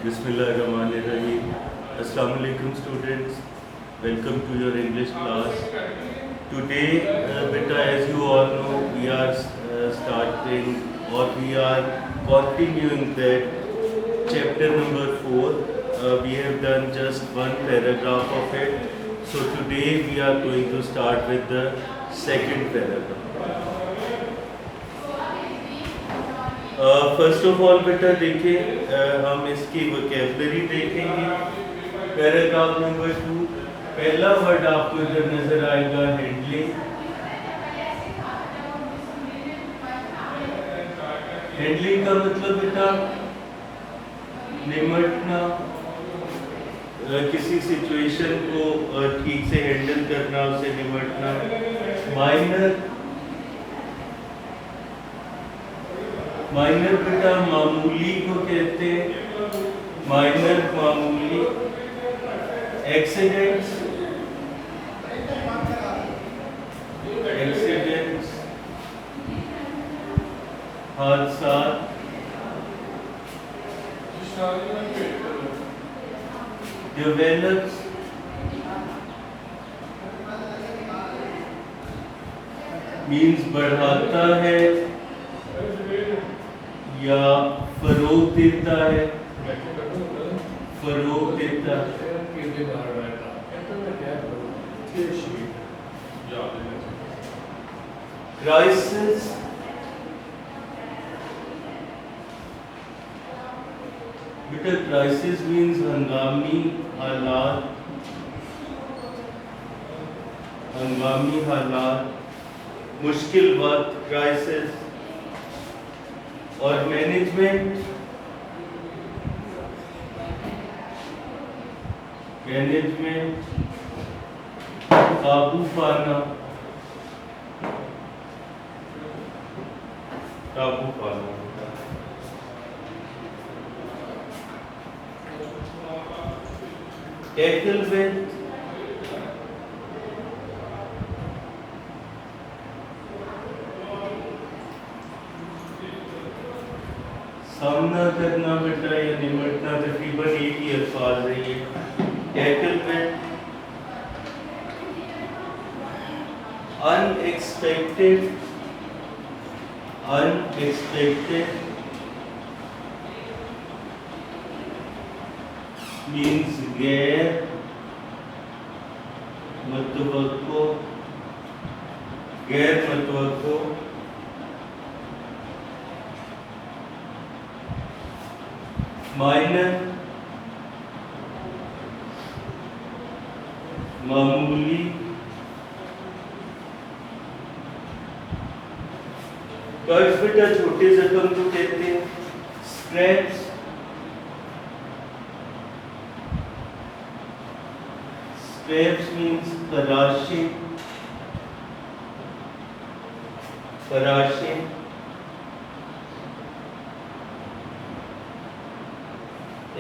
Bismillahirrahmanirrahim. Assalamu alaikum students. Welcome to your English class. Today, beta, as you all know, we are starting or we are continuing that chapter number 4. We have done just one paragraph of it. So today we are going to start with the second paragraph. First of all बेटा देखिए हम इसकी vocabulary देखेंगे। Paragraph number 2, पहला word आपको इधर नजर आएगा हैंडलिंग। हैंडलिंग का मतलब बेटा निमटना, किसी सिचुएशन को ठीक से हैंडल करना, उससे निमटना। माइनर बेटा मामूली को कहते हैं, माइनर मामूली। एक्सीडेंट्स हादसात। डेवलप्स मीन्स बढ़ाता है या फरोग देता है, फरोग देता है। क्राइसिस बेटा, क्राइसिस मीन्स हंगामी हालात, हंगामी हालात, मुश्किल वक्त, क्राइसिस। और मैनेजमेंट, मैनेजमेंट काबू पाना, काबू पाना। टैकल विद, सामना करना बेटा या निमटना, तकरीबन एक ही अल्फाज है ये। Tackle with. Unexpected, unexpected means गैर मुतवक्को, गैर मुतवक्को। माइनर मामूली, कर्ज बेटा छोटे जख्म को कहते हैं। स्क्रैच, स्क्रैच मीन्स तराशी, तराशी।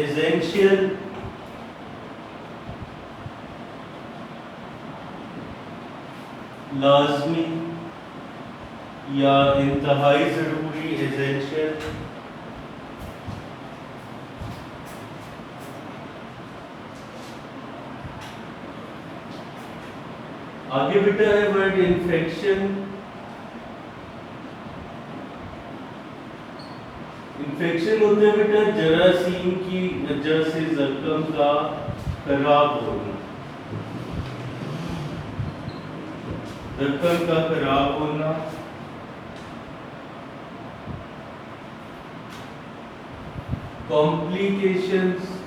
एसेंशियल लाजमी या इंतहाई जरूरी, एसेंशियल। आगे बेटा है वर्ड इन्फेक्शन। इन्फेक्शन होता है बेटा जरासीम की वजह से जख्म का खराब होना, जख्म का खराब होना। कॉम्प्लिकेशंस,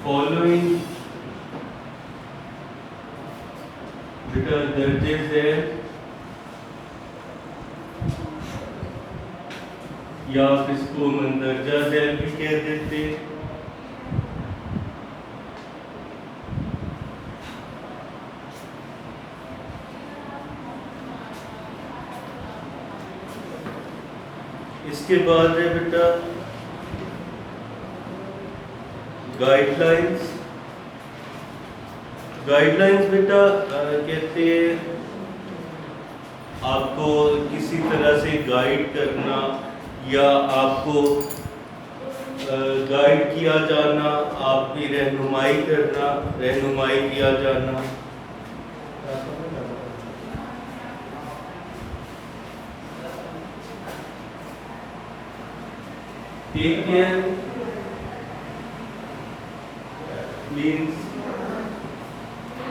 फॉलोइंग बेटा दर्जे झैल या इसको मंदरजा झैल भी कह देते। इसके बाद है बेटा गाइडलाइंस। गाइडलाइंस बेटा कहते हैं आपको किसी तरह से गाइड करना या आपको गाइड किया जाना, आपकी रहनुमाई करना, रहनुमाई किया जाना। टेक केयर मीन्स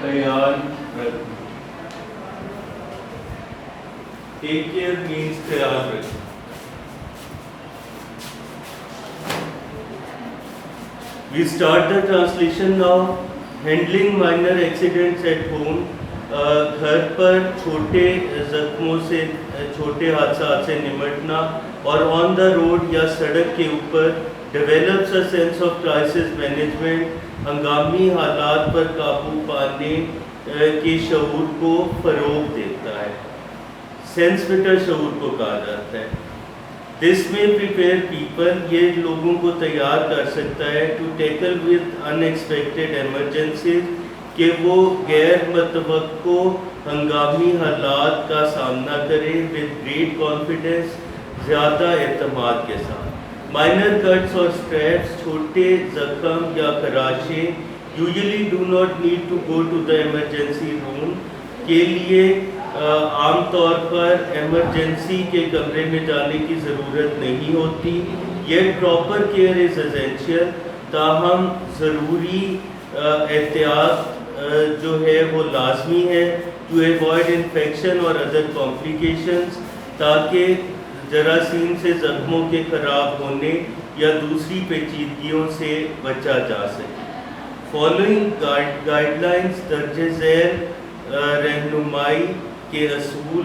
ख्याल रखना। टेक केयर मीन्स ख्याल रखना। We start the translation now. Handling minor accidents at home. घर पर छोटे जख्मों से, छोटे हादसा से निपटना और ऑन द रोड या सड़क के ऊपर develops a sense of crisis management, हंगामी हालात पर काबू पाने के शऊर को फरोग देता है। सेंस बेटा शऊर को कहा जाता है। दिस में प्रिपेयर पीपल, ये लोगों को तैयार कर सकता है to tackle with unexpected emergencies, कि वो गैर मतवक्को हंगामी हालात का सामना करें विद ग्रेट कॉन्फिडेंस, ज़्यादा एतमाद के साथ। माइनर कट्स और स्क्रैप्स, छोटे जख्म या खराशे usually do not need to go to the emergency room, के लिए आमतौर पर इमरजेंसी के कमरे में जाने की ज़रूरत नहीं होती। Yet proper care is essential, ताहम ज़रूरी एहतियात जो है वो लाजमी है टू एवॉइड इन्फेक्शन और अदर कॉम्प्लिकेशंस, ताकि जरासीम से ज़ख्मों के ख़राब होने या दूसरी पेचीदगियों से बचा जा सके। फॉलोइंग गाइडलाइंस दर्ज झैल रहनुमाई के असूल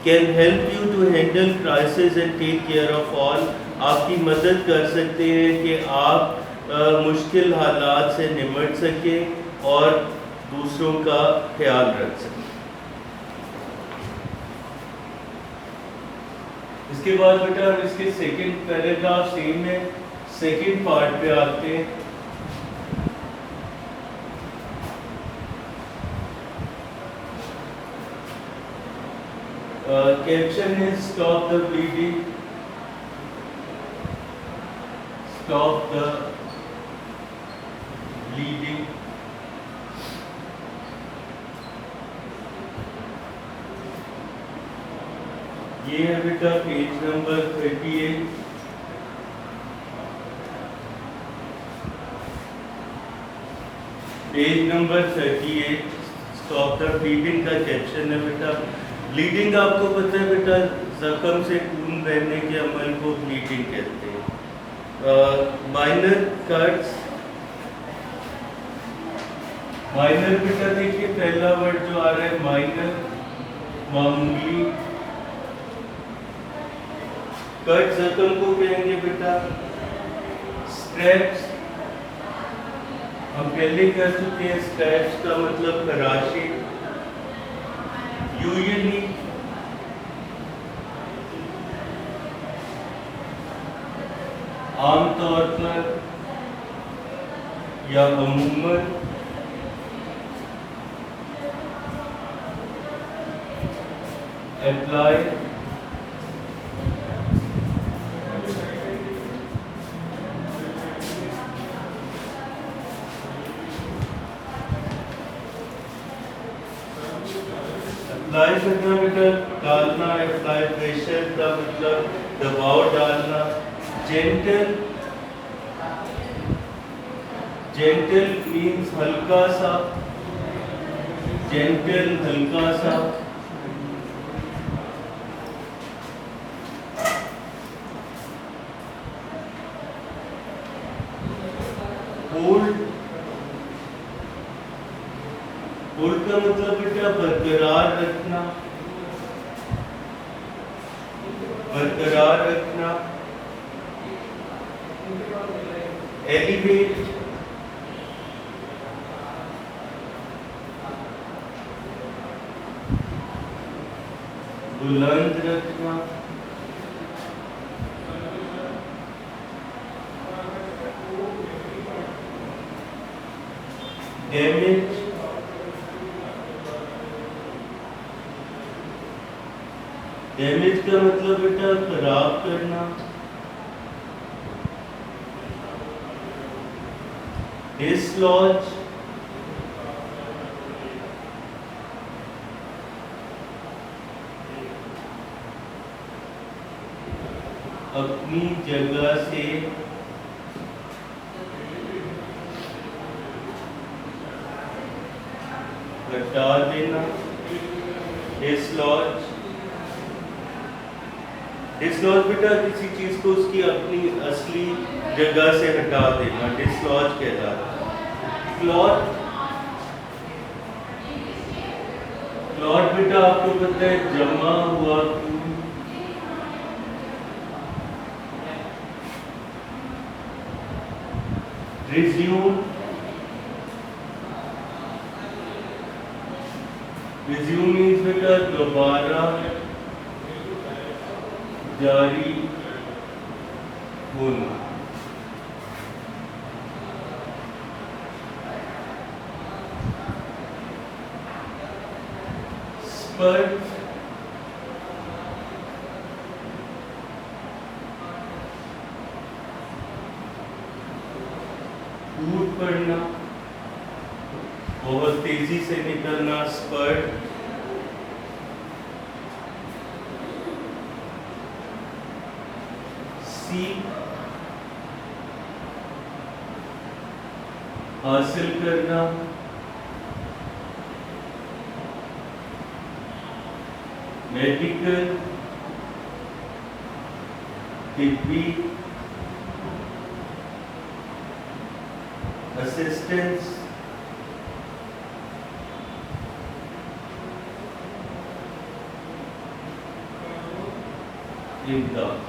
can help you to handle crisis and take care of all, आपकी मदद कर सकते हैं कि आप मुश्किल हालात से निपट सकें और दूसरों का ख्याल रख सकें। इसके बाद बेटा हम इसके सेकंड पैराग्राफ सेम है, सेकंड पार्ट पे आते हैं। Caption is stop the bleeding. Stop the bleeding. ये है बेटा page number 38। Page number 38 stop the bleeding का कैप्शन है बेटा। ब्लीडिंग आपको पता है बेटा, जख्म से खून बहने के अमल को ब्लीडिंग कहते हैं। माइनर कट्स, माइनर बेटा देखिए पहला वर्ड जो आ रहा है माइनर, मामूली। कट जख्म को कहेंगे बेटा स्क्रैप्स, हम पहले कर चुके हैं। स्क्रैप्स का मतलब खराशे। यूजुअली आमतौर पर या अमूमन, अप्लाई अप्लाई करना बेटा डालना, अप्लाई प्रेशर का मतलब दबाव डालना। जेंटल, जेंटल मीन्स हल्का सा, जेंटल हल्का सा। होल्ड, होल्ड का मतलब बेटा बरकरार रखना, बरकरार रखना। एलिवेट, बुलंद रखना। डैमेज का मतलब बेटा खराब करना, डिसलॉज, अपनी जगह से हटा देना, डिसलॉज। डिसलॉज बेटा किसी चीज को उसकी अपनी असली जगह से हटा देना, डिसलॉज कहलाता है। क्लॉट, क्लॉट बेटा आपको पता है जमा हुआ खून। रिज्यूम, रिज्यूम मीन्स बेटा दोबारा जारी होना। स्पर्ट, टूट पड़ना, बहुत तेजी से निकलना, स्पर्ट। हासिल करना, मेडिकल, तिब्बी, असिस्टेंस, इमदाद।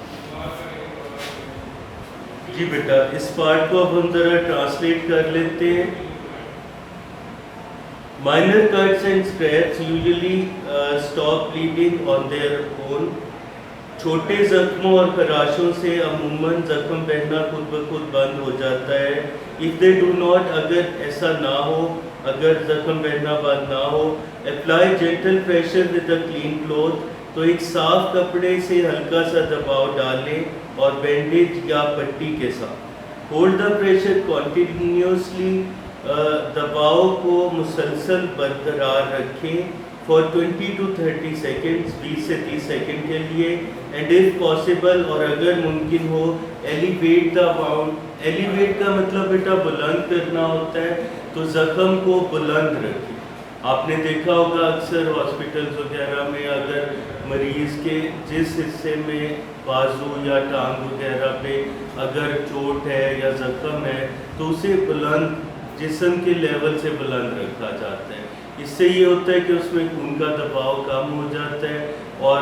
जी बेटा इस पार्ट को अब हम जरा ट्रांसलेट कर लेते हैं। Minor cuts and scratch usually stop bleeding on their own. छोटे जख्मों और खराशों से अमूमन जख्म बहना खुद ब खुद बंद हो जाता है। इफ़ दे डू नॉट, अगर ऐसा ना हो, अगर जख्म बहना बंद ना हो, apply gentle pressure with a clean cloth, तो एक साफ कपड़े से हल्का सा दबाव डालें और बैंडेज या पट्टी के साथ। होल्ड द प्रेशर कॉन्टिन्यूसली, दबाव को मुसलसल बरकरार रखें फॉर 20 to 30 सेकेंड्स, 20 से 30 सेकेंड के लिए। एंड इफ पॉसिबल, और अगर मुमकिन हो, एलिवेट द वाउंड। एलिवेट का मतलब बेटा बुलंद करना होता है, तो जख्म को बुलंद रखें। आपने देखा होगा अक्सर हॉस्पिटल्स वगैरह में अगर मरीज़ के जिस हिस्से में बाजू या टांग वगैरह पे अगर चोट है या ज़ख्म है तो उसे बुलंद, जिस्म के लेवल से बुलंद रखा जाता है। इससे ये होता है कि उसमें खून का दबाव कम हो जाता है और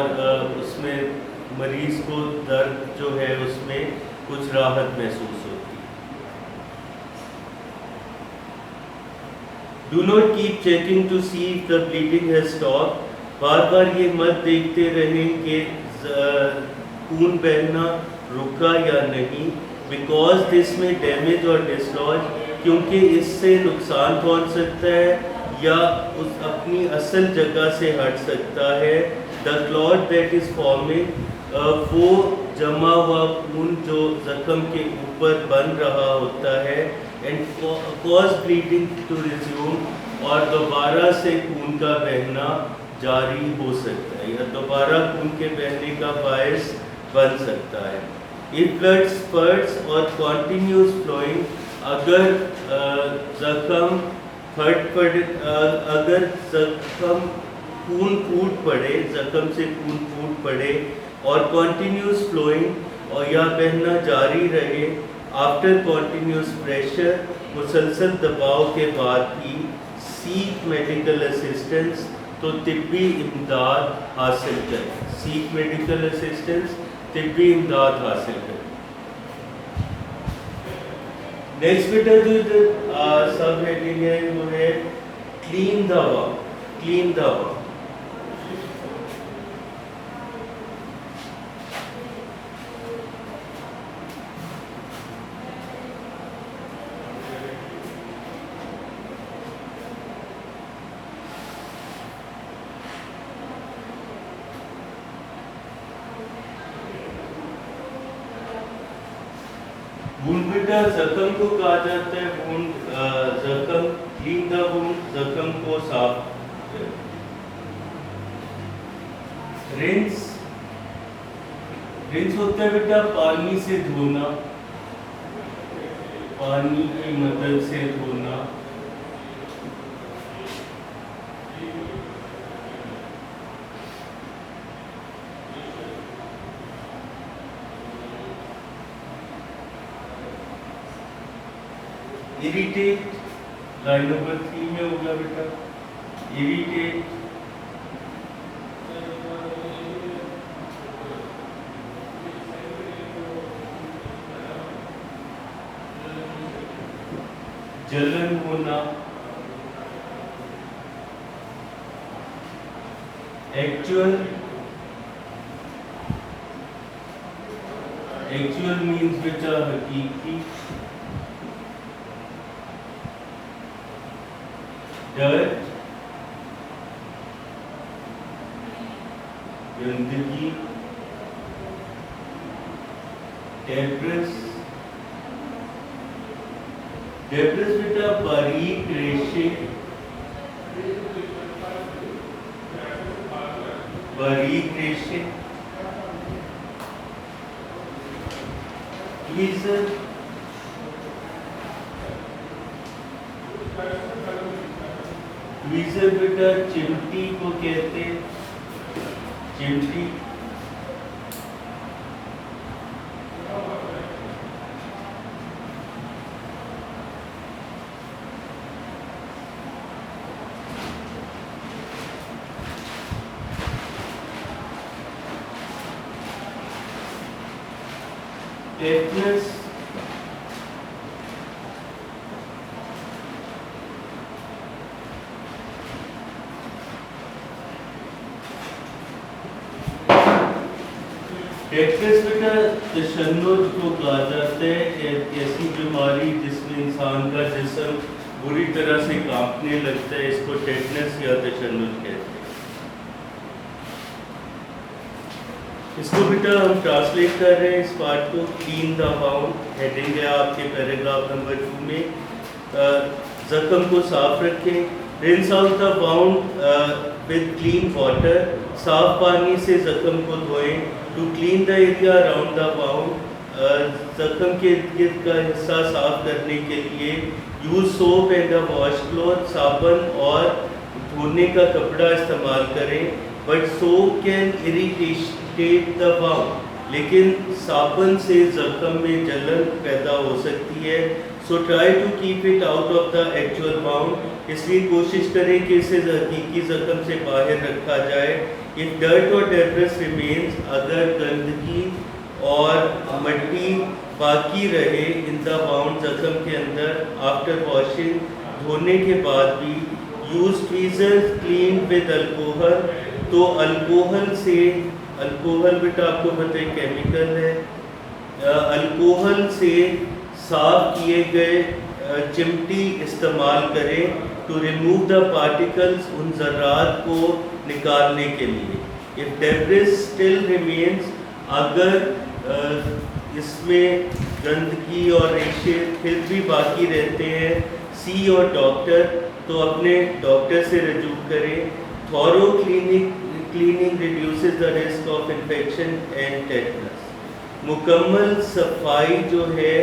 उसमें मरीज़ को दर्द जो है उसमें कुछ राहत महसूस होती है। Do not keep checking to see if the bleeding has stopped. बार बार ये मत देखते रहें कि खून बहना रुका या नहीं, बिकॉज दिस में डैमेज और डिसलॉज, क्योंकि इससे नुकसान पहुंच सकता है या उस अपनी असल जगह से हट सकता है। The clot that is forming, वो जमा हुआ खून जो जख्म के ऊपर बन रहा होता है, and cause bleeding to resume, और दोबारा से खून का बहना जारी हो सकता है या दोबारा खून के बहने का बायस बन सकता है। इफ ब्लड स्पर्ट्स और कॉन्टिन्यूस फ्लोइंग, अगर जख्म फट पड़े, अगर जख्म खून फूट पड़े, जख्म से खून फूट पड़े और कॉन्टिन्यूस फ्लोइंग और या बहना जारी रहे आफ्टर कॉन्टिन्यूस प्रेशर, मुसलसल दबाव के बाद भी, सीक मेडिकल असिस्टेंस, तो तिब्बी इमदाद हासिल करें। सीक मेडिकल असिस्टेंस, तिब्बी इमदाद हासिल करें। नेक्स्ट बेटा जो सब हेडिंग है वो है clean the ward, clean the ward. Wound बेटा जख्म को कहा जाता है वुंड, जख्म, क्लीन द वुंड, जख्म को साफ। रिंस, रिंस होता है बेटा पानी से धोना, पानी की मदद से धोना। इरिटेट लाइन नंबर 3 में होगा बेटा, इरिटेट, जलन होना, एक्चुअल, एक्चुअल मीन्स बेटा हकीकी, डर्ट, गंदगी, डेब्रिस, डेब्रिस बेटा बारीक रेशे, बारीक रेशे, ट्वीज़र, ट्वीज़र बेटा चिमटी को कहते, चिमटी, टेटनस, टेटनस बेटा तशन्नुज को कहा जाता है, एक ऐसी बीमारी जिसमें इंसान का जिस्म बुरी तरह से कांपने लगता है, इसको टेटनस या तशन्नुज कहते हैं। इसको बेटा हम ट्रांसलेट कर रहे हैं इस पार्ट को, क्लीन द वाउंड, हेडिंग है आपके पैराग्राफ नंबर 2 में। जख्म को साफ रखें, rinse out the wound with clean water, साफ पानी से जख्म को धोएं। To clean the area around the wound, जख्म के इर्द गिर्द का हिस्सा साफ करने के लिए use soap and a wash cloth, साबुन और धोने का कपड़ा इस्तेमाल करें। But soap can irritate the wound, लेकिन साबुन से जख्म में जलन पैदा हो सकती है। So try to keep it out of the actual wound, इसलिए कोशिश करें कि इसे हकीकी जख्म से बाहर रखा जाए। इफ डर्ट और डेब्रिस रिमेन्स, अगर गंदगी और मट्टी बाकी रहे इन द वाउंड जख्म के अंदर, आफ्टर वॉशिंग, धोने के बाद भी, use tweezer clean with alcohol, तो अल्कोहल से, अल्कोहल बेटा आपको पता है केमिकल है, अल्कोहल से साफ किए गए चिमटी इस्तेमाल करें टू रिमूव द पार्टिकल्स, उन ज़र्रात को निकालने के लिए। इफ डेब्रिस स्टिल रिमेन्स, अगर इसमें गंदगी और रेशे फिर भी बाकी रहते हैं, सी योर डॉक्टर, तो अपने डॉक्टर से रजू करें। Thorough cleaning reduces the risk of infection and tetanus, मुकम्मल सफाई जो है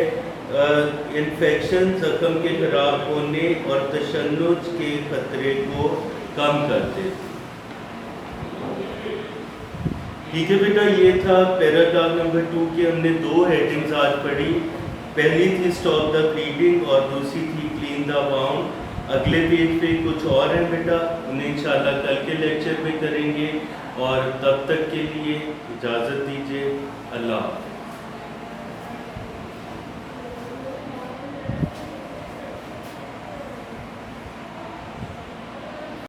इन्फेक्शन, जख्म के खराब होने और तशन्नुज के खतरे को कम करते। ठीक है बेटा, ये था पैराग्राफ नंबर 2 की हमने 2 हेडिंग्स आज पढ़ी। पहली थी स्टॉप द ब्लीडिंग और दूसरी थी क्लीन द वाउंड। अगले पेज पे कुछ और है बेटा, उन्हें इंशाल्लाह कल के लेक्चर में करेंगे, और तब तक के लिए इजाज़त दीजिए। अल्लाह हाफ़िज़।